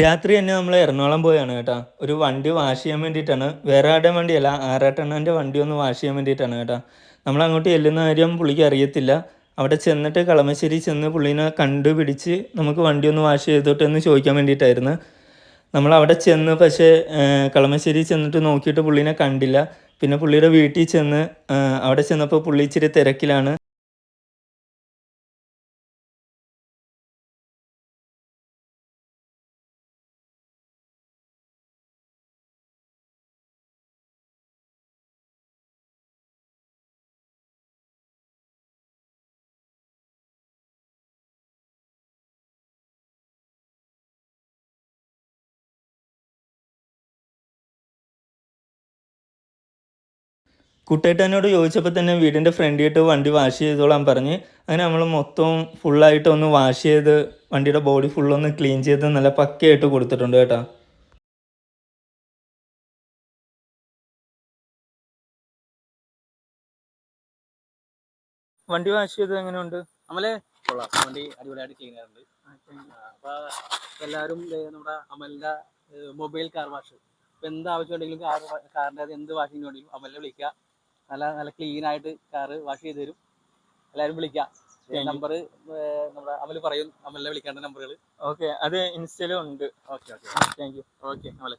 രാത്രി തന്നെ നമ്മൾ എറണാകുളം പോയാണ് കേട്ടോ. ഒരു വണ്ടി വാഷ് ചെയ്യാൻ വേണ്ടിയിട്ടാണ്. വേറെ ആരുടെയും വണ്ടിയല്ല. ആറാട്ടണ്ണൻ്റെ വണ്ടി ഒന്ന് വാഷ് ചെയ്യാൻ വേണ്ടിയിട്ടാണ് കേട്ടോ. നമ്മളങ്ങോട്ട് ചെല്ലുന്ന കാര്യം പുള്ളിക്ക് അറിയത്തില്ല. അവിടെ ചെന്നിട്ട് കളമശ്ശേരി ചെന്ന് പുള്ളീനെ കണ്ടുപിടിച്ച് നമുക്ക് വണ്ടി ഒന്ന് വാഷ് ചെയ്തോട്ടെ എന്ന് ചോദിക്കാൻ വേണ്ടിയിട്ടായിരുന്നു. നമ്മളവിടെ ചെന്ന് പക്ഷേ കളമശ്ശേരി ചെന്നിട്ട് നോക്കിയിട്ട് പുള്ളീനെ കണ്ടില്ല. പിന്നെ പുള്ളിയുടെ വീട്ടിൽ ചെന്ന് അവിടെ ചെന്നപ്പോൾ പുള്ളി ഇച്ചിരി തിരക്കിലാണ്. കുട്ടേട്ടനോട് ചോദിച്ചപ്പോൾ തന്നെ വീടിൻ്റെ ഫ്രണ്ടിലിട്ട് വണ്ടി വാഷ് ചെയ്തോളാൻ പറഞ്ഞ്. അങ്ങനെ നമ്മൾ മൊത്തം ഫുള്ളായിട്ട് ഒന്ന് വാഷ് ചെയ്ത് വണ്ടിയുടെ ബോഡി ഫുള്ളൊന്ന് ക്ലീൻ ചെയ്ത് നല്ല പക്കയായിട്ട് കൊടുത്തിട്ടുണ്ട് കേട്ടോ. വണ്ടി വാഷ് ചെയ്തത് എങ്ങനെയുണ്ട്? അമലെ കൊള്ളാം, വണ്ടി അടിപൊളിയായിട്ട് ക്ലീൻ ചെയ്യാറുണ്ട്. അപ്പൊ എല്ലാവരും നമ്മുടെ അമലിന്റെ മൊബൈൽ കാർ വാഷ്, ഇപ്പൊ എന്ത് ആവശ്യം ഉണ്ടെങ്കിലും കാറിന്റെ എന്ത് വാഷിംഗ് ഉണ്ടെങ്കിലും അമലിനെ വിളിക്കുക. നല്ല നല്ല ക്ലീൻ ആയിട്ട് കാറ് വാഷ് ചെയ്ത് തരും. എല്ലാവരും വിളിക്കുക. നമ്പർ നമ്മുടെ അമല് പറയും, അമലിനെ വിളിക്കേണ്ട നമ്പറുകൾ. ഓക്കെ, അത് ഇൻസ്റ്റയിലും ഉണ്ട്. Okay okay thank you. Okay അമലെ.